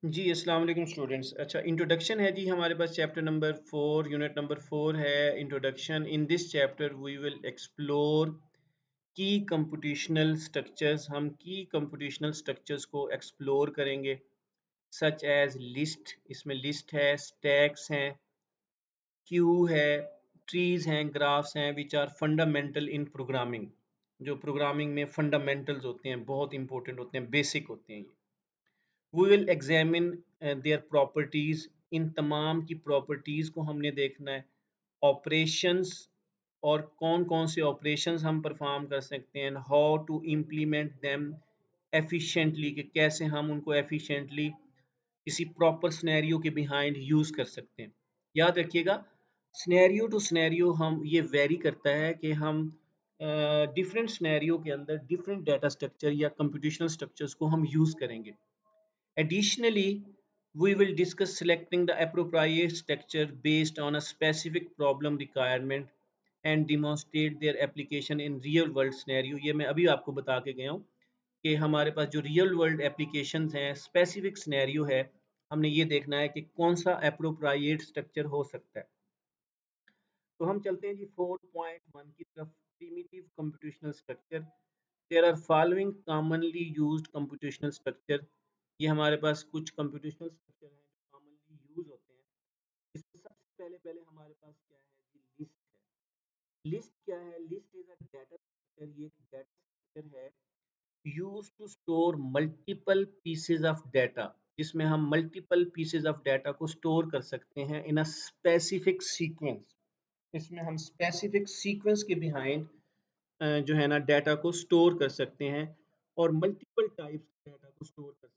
जी, अस्सलाम वालेकुम स्टूडेंट्स। अच्छा, इंट्रोडक्शन है जी हमारे पास चैप्टर नंबर 4, यूनिट नंबर 4 है introduction. In this chapter we will explore की कंप्यूटेशनल स्ट्रक्चर्स। हम की कंप्यूटेशनल स्ट्रक्चर्स को एक्सप्लोर करेंगे, सच एज लिस्ट, इसमें लिस्ट है, स्टैक्स हैं, क्यू है, ट्रीज हैं, ग्राफ्स हैं, which are fundamental in programming. जो प्रोग्रामिंग में फंडामेंटल्स होते हैं, बहुत इंपॉर्टेंट होते हैं, बेसिक होते हैं ये। We will examine their properties. इन तमाम की प्रॉपर्टीज को हमने देखना है। ऑपरेशंस, और कौन कौन से ऑपरेशंस हम परफॉर्म कर सकते हैं, how to implement them efficiently, कि कैसे हम उनको एफिशिएंटली किसी प्रॉपर सिनेरियो के बिहाइंड यूज कर सकते हैं। याद रखिएगा, सिनेरियो टू सिनेरियो हम ये वेरी करता है कि हम डिफरेंट सिनेरियो के अंदर डिफरेंट डाटा स्ट्रक्चर या कंप्यूटेशनल स्ट्रक्चर्स को हम यूज करेंगे। Additionally, we will discuss selecting the appropriate structure based on a specific problem requirement and demonstrate their application in real world scenario। ये मैं अभी आपको बता के गया हूँ कि हमारे पास जो रियल वर्ल्ड एप्लीकेशंस हैं, स्पेसिफिक सिनेरियो है, हमने ये देखना है कि कौन सा अप्रोप्रिएट स्ट्रक्चर हो सकता है। तो हम चलते हैं जी 4.1 की तरफ। Primitive computational structure. There are following commonly used computational structure. ये हमारे पास कुछ कंप्यूटेशनल स्ट्रक्चर हैं जो कॉमनली यूज होते हैं। इसमें सबसे पहले पहले हमारे पास क्या है जी, लिस्ट है। लिस्ट क्या है? List is a data structure. ये एक डाटा स्ट्रक्चर है use to store multiple pieces of data, जिसमें हम मल्टीपल पीसेज ऑफ डाटा को स्टोर कर सकते हैं इन अ स्पेसिफिक सीक्वेंस। इसमें हम स्पेसिफिक सीक्वेंस के बिहाइंड जो है ना डाटा को स्टोर कर सकते हैं, और मल्टीपल टाइप्स डाटा को स्टोर कर सकते हैं।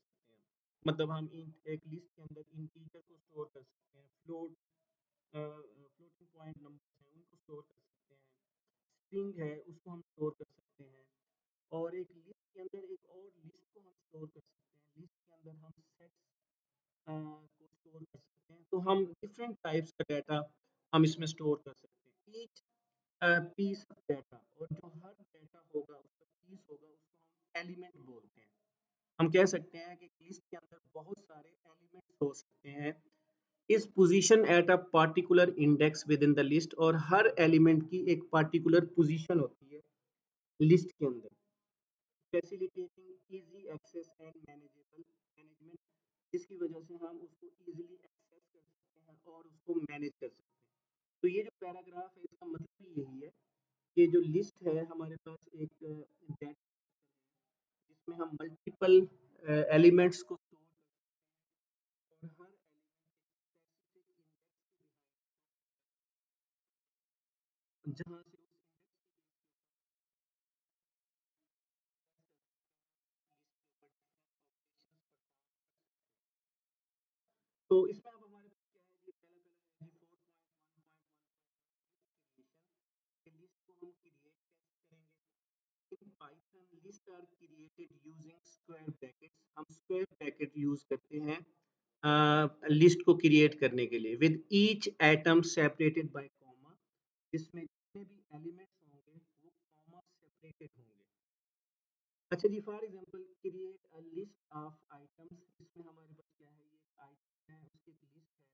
मतलब हम एक लिस्ट के अंदर इंटीजर को स्टोर कर सकते हैं, फ्लोटिंग पॉइंट नंबर्स हैं उनको स्टोर कर सकते हैं, स्ट्रिंग है उसको हम स्टोर कर सकते हैं, और एक लिस्ट के अंदर एक और लिस्ट को हम स्टोर कर सकते हैं। लिस्ट के अंदर हम सेट्स को स्टोर कर सकते हैं। तो हम डिफरेंट टाइप्स का डाटा हम इसमें स्टोर कर सकते हैं। ईच पीस ऑफ डाटा, और जो हर डाटा होगा उसका पीस होगा, उसको हम एलिमेंट बोलते हैं। हम कह सकते हैं कि लिस्ट के अंदर बहुत सारे एलिमेंट्स हो सकते हैं। इस position at a particular index with in the list, और हर एलिमेंट की एक पार्टिकुलर पोजीशन होती है लिस्ट के अंदर। Facilitating easy access and management, जिसकी वजह से हम उसको इजीली एक्सेस कर सकते हैं और उसको मैनेज कर सकते हैं। तो ये जो पैराग्राफ है इसका मतलब ही यही है कि जो लिस्ट है हमारे पास एक डेटा जिसमें हम मल्टीपल एलिमेंट्स को स्टोर कर सकते हैं, और हर एलिमेंट एक स्पेसिफिक इंडेक्स के बिहाइंड जहाँ से उस तो इसमें अब हमारे पास क्या है जी, पहला पहला है जी 4.1.1 लिस्ट को हम क्रिएट कैसे करेंगे। In Python list are created using square brackets. हम स्क्वायर ब्रैकेट यूज करते हैं लिस्ट को क्रिएट करने के लिए। With each atom separated by comma, जिसमें जितने भी एलिमेंट्स होंगे वो कॉमा सेपरेटेड होंगे। अच्छा जी, for example create a list of items. इसमें हमारे पास क्या है, ये आइटम है, उसकी एक लिस्ट है।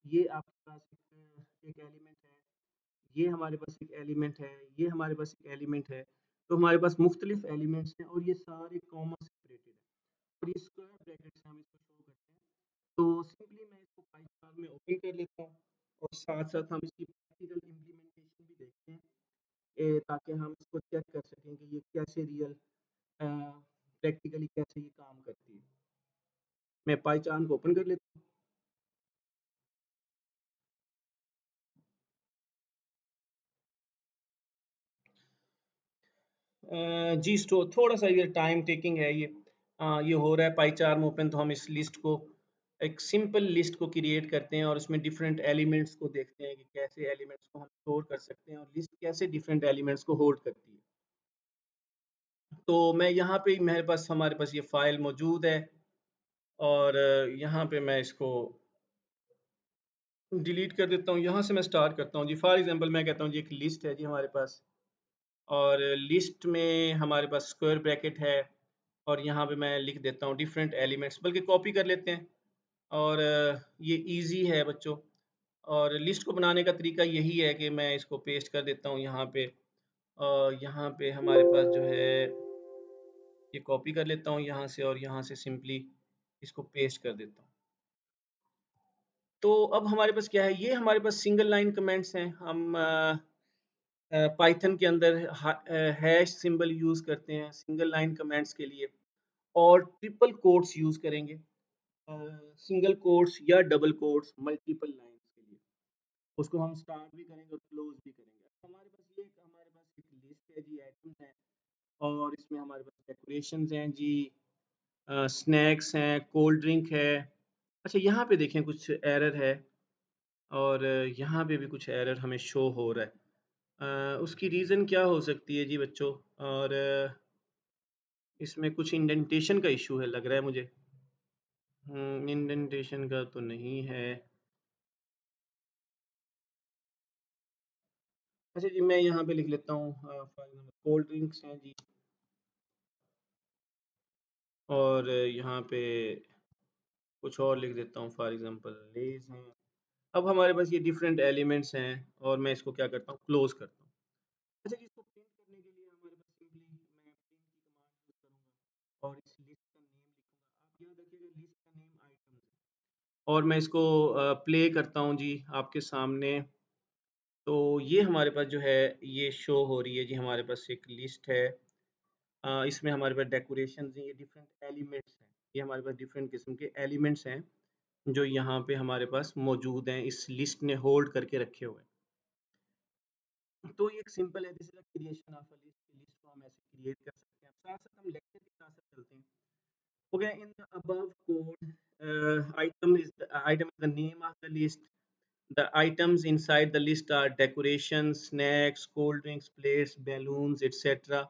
ये आपके पास एक एलिमेंट है, ये हमारे पास एक एलिमेंट है, ये हमारे पास एक एलिमेंट है। तो हमारे पास मुख्तलिफ एलिमेंट्स हैं और ये सारे कॉमा सेपरेटेड है, और ये स्क्वायर ब्रैकेट से हम इसको शो करते हैं। तो सिंपली मैं इसको पाइथन में ओपन कर लेता हूँ, और साथ साथ हम इसकी प्रैक्टिकल इम्प्लीमेंटेशन भी देखते हैं, ताकि हम इसको चेक कर सकें कि ये कैसे रियल प्रैक्टिकली कैसे ये काम करती है। मैं पाइथन को ओपन कर लेता हूँ। जी स्टोर थोड़ा सा ये टाइम टेकिंग है ये। ये हो रहा है पाइचार्म ओपन। तो हम इस लिस्ट को, एक सिंपल लिस्ट को क्रिएट करते हैं और उसमें डिफरेंट एलिमेंट्स को देखते हैं कि कैसे एलिमेंट्स को हम स्टोर कर सकते हैं, और लिस्ट कैसे डिफरेंट एलिमेंट्स को होल्ड करती है। तो मैं यहाँ पे हमारे पास ये फाइल मौजूद है, और यहाँ पे मैं इसको डिलीट कर देता हूँ। यहाँ से मैं स्टार्ट करता हूँ जी। फॉर एग्जांपल मैं कहता हूँ जी एक लिस्ट है जी हमारे पास, और लिस्ट में हमारे पास स्क्वायर ब्रैकेट है, और यहाँ पे मैं लिख देता हूँ डिफरेंट एलिमेंट्स। बल्कि कॉपी कर लेते हैं। और ये इजी है बच्चों। और लिस्ट को बनाने का तरीका यही है कि मैं इसको पेस्ट कर देता हूँ यहाँ पे, और यहाँ पे हमारे पास जो है ये कॉपी कर लेता हूँ यहाँ से, और यहाँ से सिंपली इसको पेस्ट कर देता हूँ। तो अब हमारे पास क्या है, ये हमारे पास सिंगल लाइन कमेंट्स हैं। हम पाइथन के अंदर हैश सिंबल यूज करते हैं सिंगल लाइन कमेंट्स के लिए, और ट्रिपल कोट्स यूज करेंगे, सिंगल कोट्स या डबल कोट्स मल्टीपल लाइंस के लिए। उसको हम स्टार्ट भी करेंगे और क्लोज भी करेंगे। हमारे पास एक लिस्ट है जी, आइटम्स हैं, और इसमें हमारे पास डेकोरेशंस हैं जी, स्नैक्स हैं, कोल्ड ड्रिंक है। अच्छा, यहाँ पे देखें कुछ एरर है, और यहाँ पे भी कुछ एरर हमें शो हो रहा है। उसकी रीज़न क्या हो सकती है जी बच्चों, और इसमें कुछ इंडेंटेशन का इशू है लग रहा है मुझे। इंडेंटेशन का तो नहीं है। अच्छा जी, मैं यहाँ पे लिख लेता हूँ फॉर एग्जाम्पल कोल्ड ड्रिंक्स हैं जी, और यहाँ पे कुछ और लिख देता हूँ, फॉर एग्जांपल लेज हैं। अब हमारे पास ये डिफरेंट एलिमेंट्स हैं, और मैं इसको क्या करता हूँ, क्लोज करता हूँ। अच्छा जी, इसको प्रिंट करने के लिए हमारे पास सिंपली मैं प्रिंट की कमांड यूज करूँगा, और इस लिस्ट का नेम लिखूंगा। आप याद रखिएगा लिस्ट का नेम आइटम्स है, और मैं इसको प्ले करता हूँ जी आपके सामने। तो ये हमारे पास जो है ये शो हो रही है जी, हमारे पास एक लिस्ट है। इसमें हमारे पास डेकोरेशन हैं, ये डिफरेंट एलिमेंट्स हैं, ये हमारे पास डिफरेंट किस्म के एलिमेंट्स हैं जो यहाँ पे हमारे पास मौजूद हैं, इस लिस्ट ने होल्ड करके रखे हुए हैं। तो ये एक सिंपल है, this is the creation of a list. List को हम ऐसे क्रिएट कर सकते हैं। साथ साथ हम लेक्चर के साथ साथ चलते हैं। Okay, in the above code item is the name of the list. The items inside the list are decorations, snacks, cold drinks, plates, balloons, etc.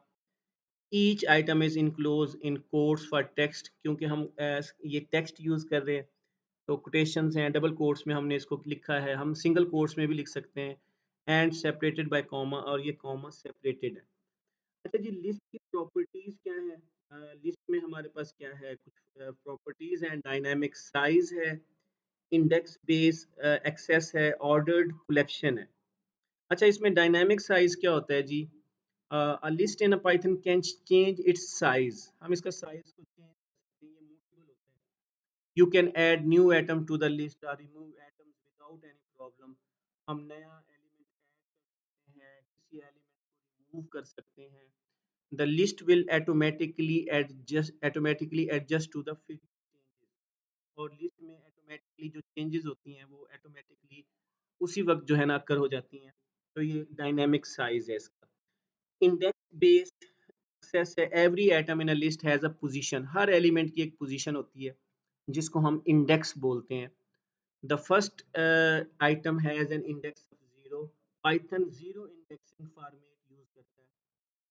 Each item is enclosed in quotes for text, क्योंकि हम ये text use कर रहे हैं, तो quotations हैं, double quotes में हमने इसको लिखा है, हम सिंगल कोट्स में भी लिख सकते हैं, एंड सेपरेटेड बाय कॉमा, और ये कॉमा सेपरेटेड है। अच्छा जी, लिस्ट की प्रॉपर्टीज क्या है, लिस्ट में हमारे पास क्या है, कुछ प्रॉपर्टीज हैं, डायनामिक साइज है, इंडेक्स बेस एक्सेस है, ऑर्डर्ड कलेक्शन है। अच्छा, इसमें डायनामिक साइज क्या होता है जी, a list in a python can change its size, हम इसका साइज को चेंज कर सकते हैं, ये मूवेबल होता है। You can add new atom to the list or remove atoms without any problem. हम नया एलिमेंट ऐड कर सकते हैं, किसी एलिमेंट को रिमूव कर सकते हैं। The list will automatically adjust to the fixed changes. और लिस्ट में ऑटोमेटिकली जो चेंजेस होती हैं वो ऑटोमेटिकली उसी वक्त जो है ना अकर हो जाती हैं। तो ये डायनेमिक साइज है इसका। इंडेक्स बेस्ड एक्सेस है, every atom in a list has a position, her element की एक पोजीशन होती है जिसको हम इंडेक्स बोलते हैं। The first item has an index of 0. Python zero indexing format use करता है।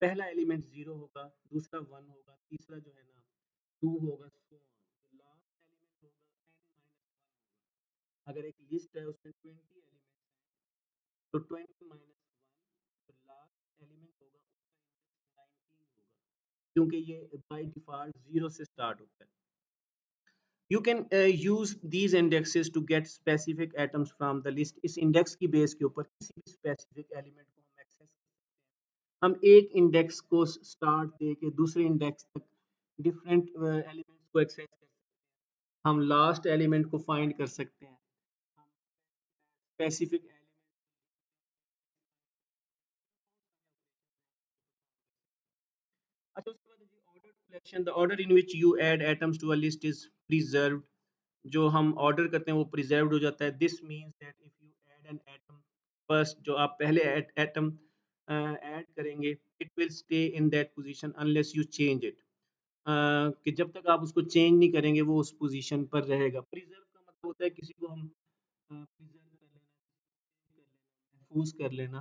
पहला एलिमेंट 0 होगा, दूसरा 1 होगा, तीसरा जो है ना 2 होगा, so on. तो लास्ट एलिमेंट होगा n minus 1 होगा। अगर एक लिस्ट है उसमें 20 एलिमेंट्स हैं, तो 20 minus 1, तो लास्ट एलिमेंट होगा उसका इंडेक्स 19 होगा, क्योंकि ये बाय डिफॉल्ट 0 से स्टार्ट होता है। You can use these indexes to get specific atoms from the list. इस इंडेक्स की बेस के ऊपर किसी भी स्पेसिफिक एलिमेंट को हम एक्सेस कर सकते हैं। हम एक इंडेक्स को स्टार्ट दे के दूसरे इंडेक्स तक डिफरेंट एलिमेंट्स को एक्सेस कर सकते हैं। हम लास्ट एलिमेंट को फाइंड कर सकते हैं। हम स्पेसिफिक एलिमेंट, अच्छा उसके बाद जी order collection, the order in which you add atoms to a list is preserved. जो हम ऑर्डर करते हैं वो प्रिजर्व्ड हो जाता है। This means that if you add an atom first, जो आप पहले एटम ऐड करेंगे, it will stay in that position unless you change it, कि जब तक आप उसको चेंज नहीं करेंगे वो उस पोजीशन पर रहेगा। प्रिजर्व का मतलब होता है किसी को हम प्रिजर्व कर लेना, किसी को सेव कर लेना, महफूज कर लेना।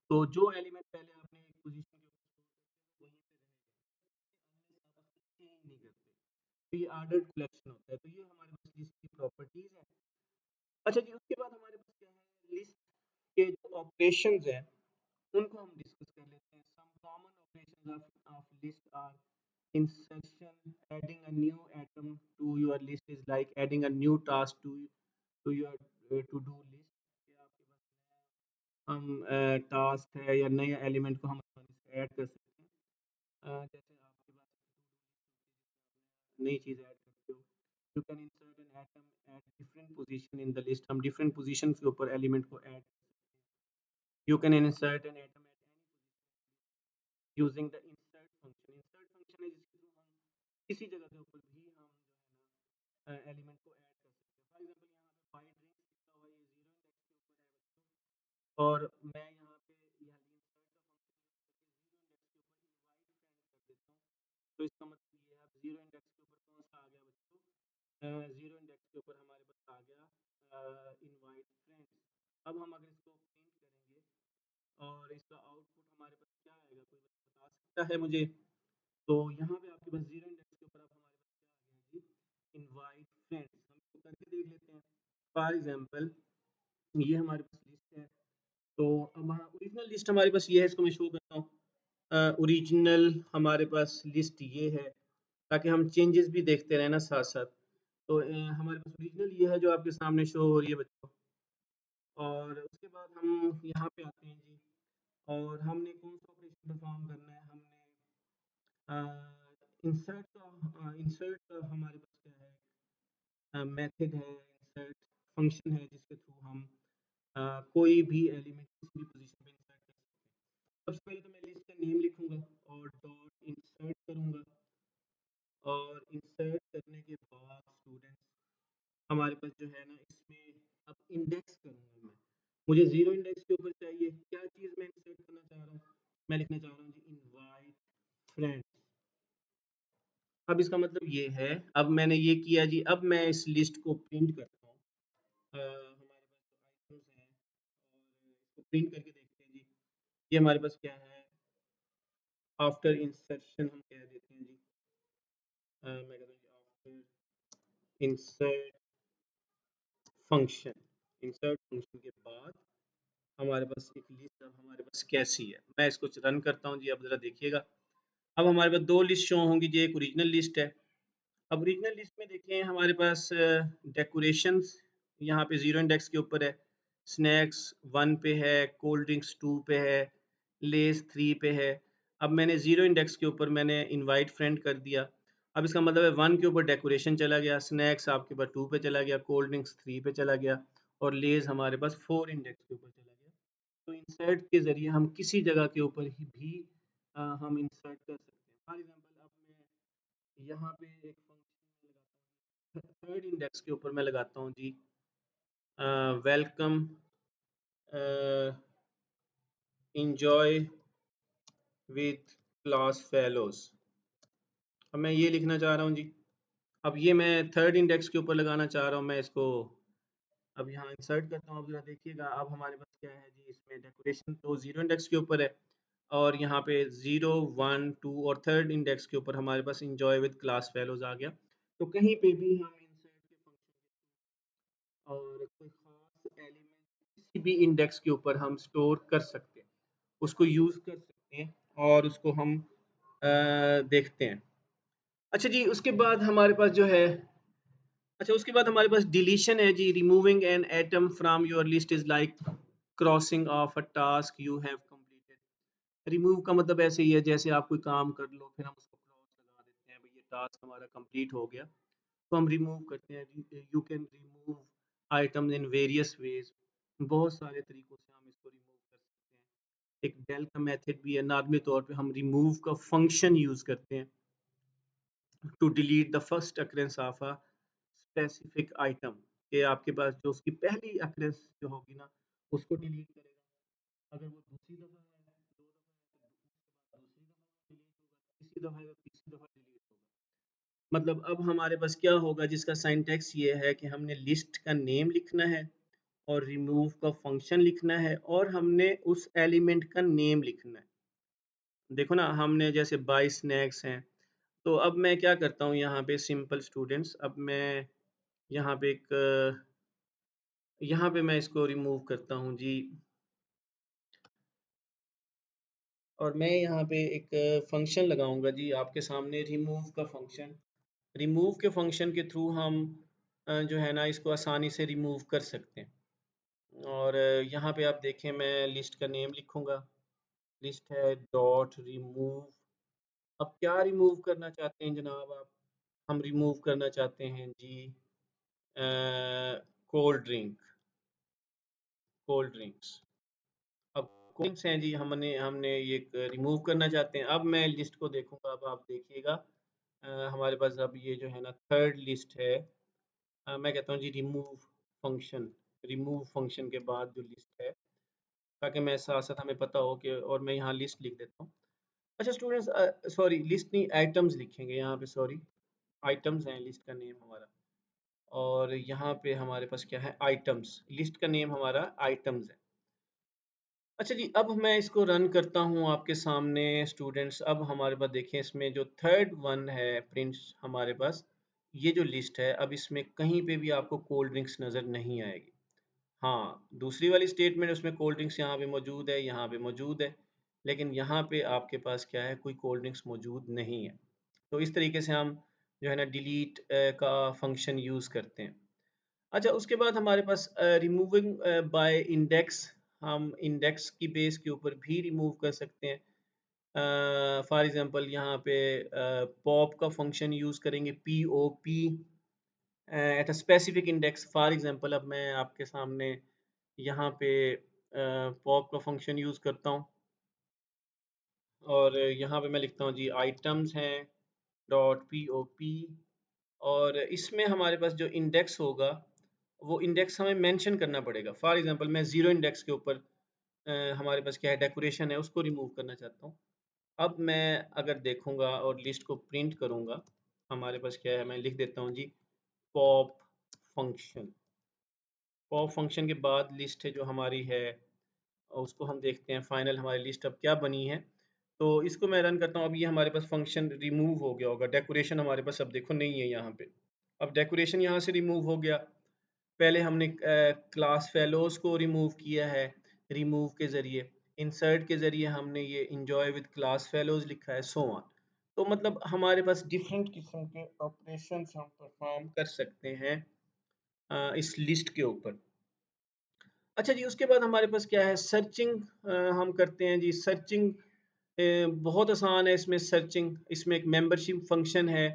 तो जो एलिमेंट पहले आपने एक पोजीशन के ऊपर वहीं पे रहेगा, unless आप उसको चेंज नहीं करते। तो ये ऑर्डर्ड कलेक्शन होता है। तो ये हमारे पास लिस्ट की प्रॉपर्टीज है। अच्छा जी, उसके बाद हमारे पास क्या है, लिस्ट के जो ऑपरेशंस हैं उनको हम डिस्कस कर लेते हैं। Some common operations of list are insertion, adding a new atom to to your list is like adding a new task to your to do list, कि आपके पास हम टास्क है या नए एलिमेंट को हम ऐड कर सकते हैं। जैसे आपके पास नई चीज़ ऐड करते हो, you can insert an atom at different position in the list, हम डिफरेंट पोजीशन के ऊपर एलिमेंट को add, you can insert an atom at using the insert function. Insert function है जिसके थ्रू हम किसी जगह के ऊपर भी हम जो है ना एलिमेंट को ऐड कर सकते हैं। फॉर एग्जांपल यहाँ पे फाइव ड्रिंक्स लिखा हुआ है, ये जीरो इंडेक्स के ऊपर है बच्चों, और मैं यहाँ पे यहाँ इंसर्ट का फंक्शन यूज करके जीरो इंडेक्स के ऊपर इनवाइट फ्रेंड कर देता हूँ। तो इसका मतलब ये है, अब जीरो इंडेक्स के ऊपर कौन सा आ गया बच्चों, जीरो इंडेक्स के ऊपर हमारे पास आ गया इनवाइट फ्रेंड्स। अब हम अगर इसको प्रिंट करेंगे और इसका आउटपुट हमारे पास क्या आएगा, कोई बता सकता है मुझे? तो यहाँ पे आपके पास जीरो इंडेक्स के ऊपर अब हमारे पास क्या आ गया जी, इनवाइट फ्रेंड्स। हम इसको करके देख लेते हैं। फॉर एग्जांपल ये हमारे पास लिस्ट है, तो अब ओरिजिनल लिस्ट हमारे पास ये है, इसको मैं शो करता हूँ। ओरिजिनल हमारे पास लिस्ट ये है, ताकि हम चेंजेस भी देखते रहे ना साथ साथ। तो हमारे पास ओरिजिनल ये है जो आपके सामने शो हो रही है बच्चों। और उसके बाद हम यहाँ पे आते हैं जी, और हमने कौन सा ऑपरेशन परफॉर्म करना है, हमने इंसर्ट का हमारे पास क्या है, मेथड है, इंसर्ट फंक्शन है, जिसके थ्रू हम कोई भी एलिमेंट किसी भी पोजीशन पे इंसर्ट कर सकते हैं। सबसे पहले तो मैं लिस्ट का नेम लिखूंगा और डॉट इंसर्ट करूंगा, और इंसर्ट करने के बाद स्टूडेंट्स हमारे पास जो है ना, इसमें अब इंडेक्स करूंगा मैं। मुझे जीरो इंडेक्स के ऊपर चाहिए, क्या चीज़ मैं इंसर्ट करना चाह रहा हूँ, मैं लिखना चाह रहा हूँ जी इनवाइट फ्रेंड्स। अब इसका मतलब ये है, अब मैंने ये किया जी, अब मैं इस लिस्ट को प्रिंट करता हूँ। हमारे पास जो आइटम्स हैं, और इसको प्रिंट करके देखते हैं जी, ये हमारे पास क्या है, आफ्टर इंसर्शन हम कह देते हैं जी, मैं कहता हूँ जी after insert function. Insert function के बाद हमारे पास एक लिस्ट अब हमारे पास कैसी है, मैं इसको रन करता हूँ जी, अब जरा देखिएगा। अब हमारे पास दो लिस्ट शो होंगी जी, एक ओरिजिनल लिस्ट है। अब ओरिजिनल लिस्ट में देखें हमारे पास डेकोरेशंस यहाँ पे जीरो इंडेक्स के ऊपर है, स्नैक्स 1 पे है, कोल्ड ड्रिंक्स 2 पे है, लेस 3 पे है। अब मैंने जीरो इंडेक्स के ऊपर मैंने इनवाइट फ्रेंड कर दिया। अब इसका मतलब है 1 के ऊपर डेकोरेशन चला गया, स्नैक्स आपके पास 2 पे चला गया, कोल्ड ड्रिंक्स 3 पे चला गया, और लेस हमारे पास 4 इंडेक्स के ऊपर चला गया। तो इंसर्ट के ज़रिए हम किसी जगह के ऊपर ही भी हम इंसर्ट कर सकते हैं। फॉर एग्जांपल अब मैं यहाँ पे एक फंक्शन लगाता हूँ, थर्ड इंडेक्स के ऊपर मैं लगाता हूँ जी welcome enjoy with class fellows. अब मैं ये लिखना चाह रहा हूँ जी, अब ये मैं थर्ड इंडेक्स के ऊपर लगाना चाह रहा हूँ, मैं इसको अब यहाँ इंसर्ट करता हूँ। अब जरा देखिएगा, अब हमारे पास क्या है जी, इसमें डेकोरेशन तो जीरो इंडेक्स के ऊपर है, और यहाँ पे 0 1 2 और थर्ड इंडेक्स के ऊपर हमारे पास इंजॉय विद क्लास फेलोज आ गया। तो कहीं पे भी हम इंसर्ट के फंक्शन और कोई खास एलिमेंट किसी भी इंडेक्स के ऊपर हम स्टोर कर सकते हैं, उसको यूज़ कर सकते हैं, और उसको हम देखते हैं। अच्छा जी, उसके बाद हमारे पास जो है, अच्छा उसके बाद हमारे पास डिलीशन है जी, removing an atom from your list is like crossing off a task you have completed. Remove का मतलब ऐसे ही है, जैसे आप कोई काम कर लो फिर हम उसको क्रॉस लगा देते हैं, भाई ये टास्क हमारा कंप्लीट हो गया, तो हम रिमूव करते हैं। You can remove items in various ways, बहुत सारे तरीकों से हम इसको रिमूव कर सकते हैं। एक डेल का मेथड भी है, नॉर्मली तौर पे हम रिमूव का फंक्शन यूज करते हैं to delete the first occurrence of a specific item, कि आपके पास जो उसकी पहली अकरेंस जो होगी ना, उसको डिलीट करेगा। अगर वो दूसरी दफा है, दो दफा है, तो उसके बाद दूसरी दफा डिलीट होगा, तीसरी दफा है तो तीसरी दफा डिलीट होगा। मतलब अब हमारे पास क्या होगा, जिसका सिंटैक्स ये है कि हमने लिस्ट का नेम लिखना है, और रिमूव का फंक्शन लिखना है, और हमने उस एलिमेंट का नेम लिखना है। देखो ना, हमने जैसे बाय स्नैक्स हैं, तो अब मैं क्या करता हूँ यहाँ पे सिंपल स्टूडेंट्स, अब मैं यहाँ पे यहाँ पे मैं इसको रिमूव करता हूँ जी, और मैं यहाँ पे एक फंक्शन लगाऊंगा जी आपके सामने, रिमूव का फंक्शन। रिमूव के फंक्शन के थ्रू हम जो है ना इसको आसानी से रिमूव कर सकते हैं। और यहाँ पे आप देखें, मैं लिस्ट का नेम लिखूंगा। लिस्ट है डॉट रिमूव। अब क्या रिमूव करना चाहते हैं जनाब आप? हम रिमूव करना चाहते हैं जी कोल्ड ड्रिंक, कोल्ड ड्रिंक्स। अब कोल्ड ड्रिंक्स हैं जी, हमने हमने ये रिमूव करना चाहते हैं। अब मैं लिस्ट को देखूंगा, अब आप देखिएगा हमारे पास अब ये जो है ना थर्ड लिस्ट है। मैं कहता हूँ जी रिमूव फंक्शन। रिमूव फंक्शन के बाद जो लिस्ट है, ताकि मैं साथ साथ हमें पता हो कि, और मैं यहाँ लिस्ट लिख देता हूँ। अच्छा स्टूडेंट्स, सॉरी लिस्ट नहीं, आइटम्स लिखेंगे यहाँ पे, सॉरी आइटम्स हैं लिस्ट का नेम हमारा। और यहाँ पे हमारे पास क्या है, आइटम्स। लिस्ट का नेम हमारा आइटम्स है। अच्छा जी, अब मैं इसको रन करता हूँ आपके सामने स्टूडेंट्स। अब हमारे पास देखें, इसमें जो थर्ड वन है प्रिंट्स हमारे पास, ये जो लिस्ट है, अब इसमें कहीं पे भी आपको कोल्ड ड्रिंक्स नज़र नहीं आएगी। हाँ, दूसरी वाली स्टेटमेंट उसमें कोल्ड ड्रिंक्स यहाँ पे मौजूद है, यहाँ पे मौजूद है, लेकिन यहाँ पे आपके पास क्या है, कोई कोल्ड ड्रिंक्स मौजूद नहीं है। तो इस तरीके से हम जो है ना डिलीट का फंक्शन यूज़ करते हैं। अच्छा, उसके बाद हमारे पास रिमूविंग बाय इंडेक्स। हम इंडेक्स की बेस के ऊपर भी रिमूव कर सकते हैं। फॉर एग्जांपल यहाँ पे पॉप का फंक्शन यूज़ करेंगे, P O P at a specific index. For example अब मैं आपके सामने यहाँ पे पॉप का फंक्शन यूज़ करता हूँ, और यहाँ पे मैं लिखता हूँ जी आइटम्स हैं डॉट पी ओ पी। और इसमें हमारे पास जो इंडेक्स होगा, वो इंडेक्स हमें मेंशन करना पड़ेगा। फॉर एग्जांपल मैं ज़ीरो इंडेक्स के ऊपर हमारे पास क्या है, डेकोरेशन है, उसको रिमूव करना चाहता हूँ। अब मैं अगर देखूंगा और लिस्ट को प्रिंट करूंगा, हमारे पास क्या है, मैं लिख देता हूँ जी पॉप फंक्शन। पॉप फंक्शन के बाद लिस्ट है जो हमारी है, उसको हम देखते हैं फाइनल हमारी लिस्ट अब क्या बनी है। तो इसको मैं रन करता हूँ। अब ये हमारे पास फंक्शन रिमूव हो गया होगा। डेकोरेशन हमारे पास अब देखो नहीं है यहाँ पे। अब डेकोरेशन यहाँ से रिमूव हो गया। पहले हमने क्लास फेलोज को रिमूव किया है रिमूव के ज़रिए। इंसर्ट के ज़रिए हमने ये इंजॉय विद क्लास फेलोज लिखा है, सो ऑन। तो मतलब हमारे पास डिफरेंट किस्म के ऑपरेशंस हम परफॉर्म कर सकते हैं इस लिस्ट के ऊपर। अच्छा जी, उसके बाद हमारे पास क्या है, सर्चिंग हम करते हैं जी। सर्चिंग बहुत आसान है इसमें सर्चिंग। इसमें एक मेंबरशिप फंक्शन है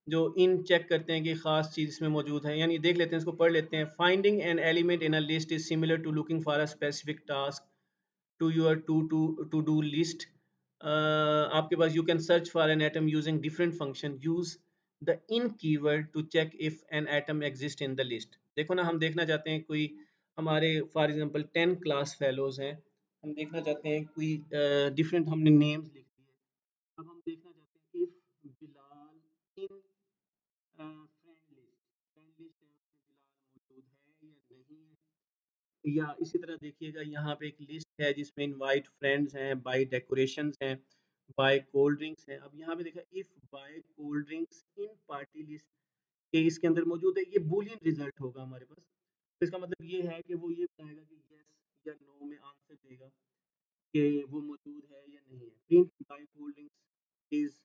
जो इन चेक करते हैं कि ख़ास चीज़ इसमें मौजूद है, यानी देख लेते हैं, इसको पढ़ लेते हैं। Finding an element in a list is similar to looking for a specific task to your to do list. आपके पास you can search for an atom using different function. Use the in keyword to check if an atom exists in the list. देखो ना, हम देखना चाहते हैं कोई हमारे for example 10 class fellows हैं, हम देखना चाहते हैं कोई डिफरेंट हमने नेम्स लिख दिए। अब हम देखना चाहते हैं if Bilal in friend list, friend list है उसमें बिलाल मौजूद है या नहीं है। या इसी तरह देखिएगा, यहाँ पे एक लिस्ट है जिसमें इनवाइट फ्रेंड्स हैं, बाय डेकोरेशंस हैं, बाय कोल्ड ड्रिंक्स हैं। अब यहाँ पे देखा if by cold drinks in party list के इसके अंदर मौजूद है, ये बूलियन रिजल्ट होगा हमारे पास। तो इसका मतलब ये है कि वो ये बताएगा कि यस या नो में आंसर देगा कि वो मौजूद है या नहीं है। Print by cold drinks is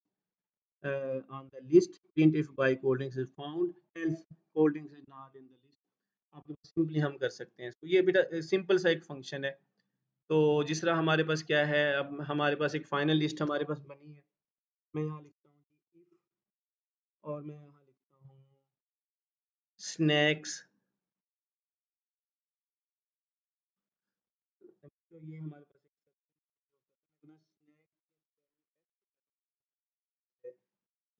on the list, print if by cold drinks is found, else cold drinks is not in the list। आप सिंपली हम कर सकते हैं इसको। ये बेटा सिंपल सा एक फंक्शन है। तो जिस तरह हमारे पास क्या है, अब हमारे पास एक फाइनल लिस्ट हमारे पास बनी है। मैं यहाँ लिखता हूँ कि if, और मैं यहाँ लिखता हूँ स्नैक्स। तो ये हमारे पास एक स्नैक्स,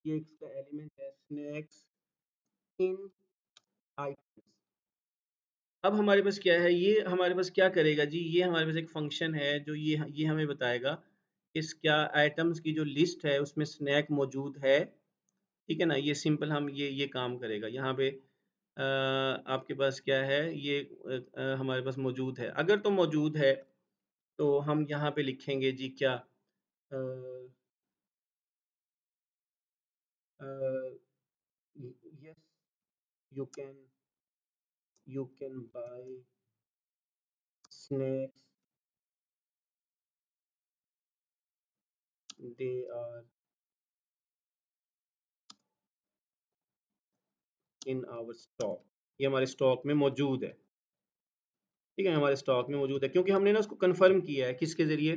ये इसका एलिमेंट है स्नैक्स इन आइटम्स। अब हमारे पास क्या है, ये हमारे पास क्या करेगा जी, ये हमारे पास एक फंक्शन है जो ये हमें बताएगा इस क्या आइटम्स की जो लिस्ट है उसमें स्नैक मौजूद है। ठीक है ना, ये सिंपल हम ये काम करेगा। यहाँ पे आपके पास क्या है, ये हमारे पास मौजूद है। अगर तो मौजूद है तो हम यहाँ पे लिखेंगे जी क्या, yes you can, you can buy snacks, they are in our stock, ये हमारे स्टॉक में मौजूद है। ठीक है, हमारे स्टॉक में मौजूद है क्योंकि हमने ना उसको कंफर्म किया है किसके ज़रिए,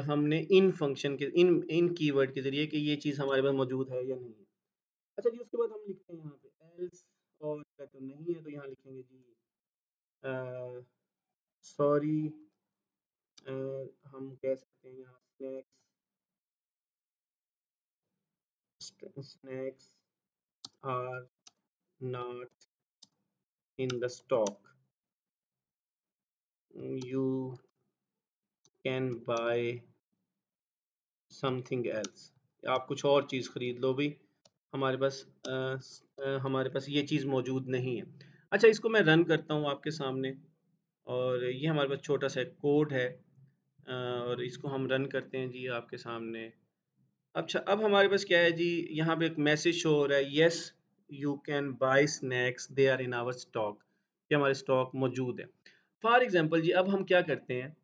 हमने इन फंक्शन के इन कीवर्ड के ज़रिए कि ये चीज़ हमारे पास मौजूद है या नहीं है। अच्छा जी, उसके बाद हम लिखते हैं यहाँ पे एल्स, और तो नहीं है तो यहाँ लिखेंगे जी सॉरी, हम कह सकते हैं यहाँ snacks are not in the stock, you can buy something else, आप कुछ और चीज़ खरीद लो भी, हमारे पास हमारे पास ये चीज़ मौजूद नहीं है। अच्छा, इसको मैं रन करता हूँ आपके सामने, और ये हमारे पास छोटा सा कोड है, और इसको हम रन करते हैं जी आपके सामने। अच्छा, अब हमारे पास क्या है जी, यहाँ पे एक मैसेज शो हो रहा है, yes you can buy snacks, they are in our stock, ये हमारे स्टॉक मौजूद है। फॉर एग्जांपल जी, अब हम क्या करते हैं,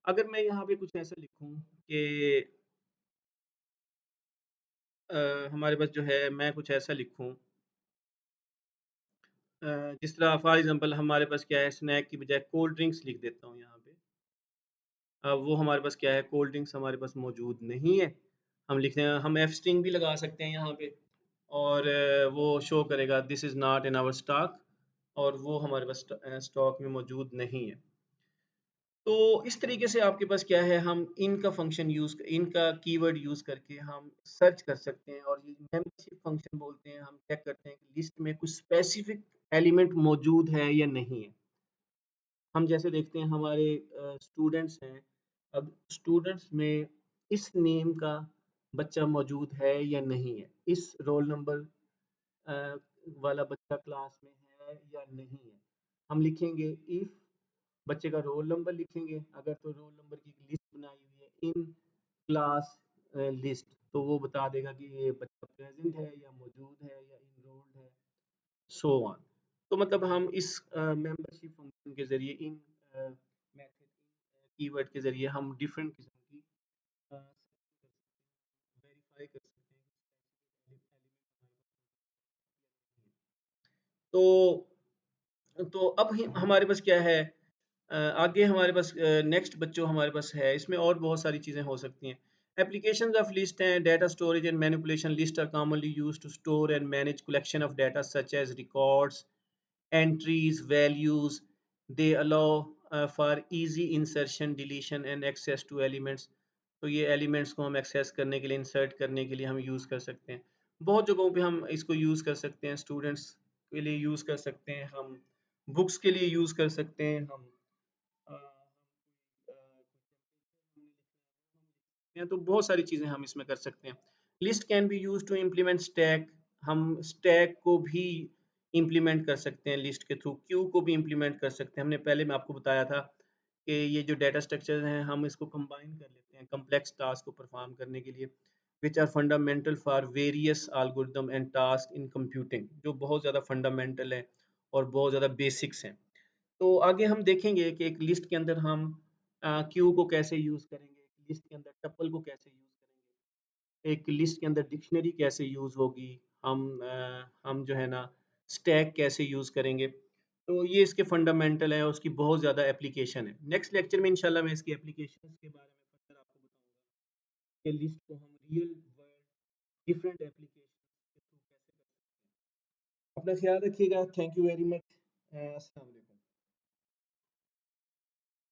अगर मैं यहाँ पे कुछ ऐसा लिखूं कि हमारे पास जो है, मैं कुछ ऐसा लिखूं जिस तरह फॉर एग्जांपल हमारे पास क्या है, स्नैक की बजाय कोल्ड ड्रिंक्स लिख देता हूँ यहाँ पे। अब वो हमारे पास क्या है, कोल्ड ड्रिंक्स हमारे पास मौजूद नहीं है। हम लिखते हैं, हम एफ स्ट्रिंग भी लगा सकते हैं यहाँ पे, और वो शो करेगा this is not in our stock, और वो हमारे पास स्टॉक में मौजूद नहीं है। तो इस तरीके से आपके पास क्या है, हम इनका फंक्शन यूज़, इनका कीवर्ड यूज़ करके हम सर्च कर सकते हैं, और ये मेंबरशिप फंक्शन बोलते हैं, हम चेक करते हैं कि लिस्ट में कुछ स्पेसिफिक एलिमेंट मौजूद है या नहीं है। हम जैसे देखते हैं हमारे स्टूडेंट्स हैं, अब स्टूडेंट्स में इस नेम का बच्चा मौजूद है या नहीं है, इस रोल नंबर अ, वाला बच्चा क्लास में है या नहीं है। हम लिखेंगे इफ बच्चे का रोल नंबर लिखेंगे, अगर तो रोल नंबर की लिस्ट बनाई हुई है इन क्लास लिस्ट, तो वो बता देगा कि ये बच्चा प्रेजेंट है या मौजूद है या इनरोल्ड है, सो ऑन। तो मतलब हम इस मेंबरशिप फंक्शन के जरिए, इन मेथड, कीवर्ड के जरिए हम डिफरेंट किस्म की वेरीफाई कर सकते हैं कि तो अब हमारे पास क्या है, आगे हमारे पास नेक्स्ट बच्चों हमारे पास है, इसमें और बहुत सारी चीज़ें हो सकती हैं। एप्लीकेशंस ऑफ लिस्ट हैं, data storage and manipulation, list are commonly used to store and manage collection of data such as records, entries, values. They allow for easy insertion, deletion and access to elements. तो ये elements को हम access करने के लिए, insert करने के लिए हम यूज़ कर सकते हैं। बहुत जगहों पे हम इसको यूज़ कर सकते हैं, स्टूडेंट्स के लिए यूज़ कर सकते हैं हम, बुक्स के लिए यूज़ कर सकते हैं हम, तो बहुत सारी चीज़ें हम इसमें कर सकते हैं। List can be use to implement stack, हम स्टैक को भी इम्प्लीमेंट कर सकते हैं लिस्ट के थ्रू, क्यू को भी इम्प्लीमेंट कर सकते हैं। हमने पहले मैं आपको बताया था कि ये जो डाटा स्ट्रक्चर हैं, हम इसको कंबाइन कर लेते हैं कम्प्लेक्स टास्क को परफॉर्म करने के लिए, which are fundamental for various algorithm and task in computing, जो बहुत ज़्यादा फंडामेंटल है और बहुत ज़्यादा बेसिक्स हैं। तो आगे हम देखेंगे कि एक लिस्ट के अंदर हम क्यू को कैसे यूज़ करेंगे, लिस्ट के अंदर टपल को कैसे यूज़ करेंगे, एक लिस्ट के अंदर डिक्शनरी कैसे यूज़ होगी, हम जो है ना स्टैक कैसे यूज़ करेंगे। तो ये इसके फंडामेंटल है और उसकी बहुत ज़्यादा एप्लीकेशन है। नेक्स्ट लेक्चर में इंशाल्लाह मैं इसकी एप्लीकेशन के बारे में फर्दर आपको बताऊंगा कि लिस्ट को हम रियल वर्ल्ड डिफरेंट एप्लीकेशन के थ्रू कैसे कर सकते हैं। अपना ख्याल रखिएगा, थैंक यू वेरी मच, अस्सलाम वालेकुम।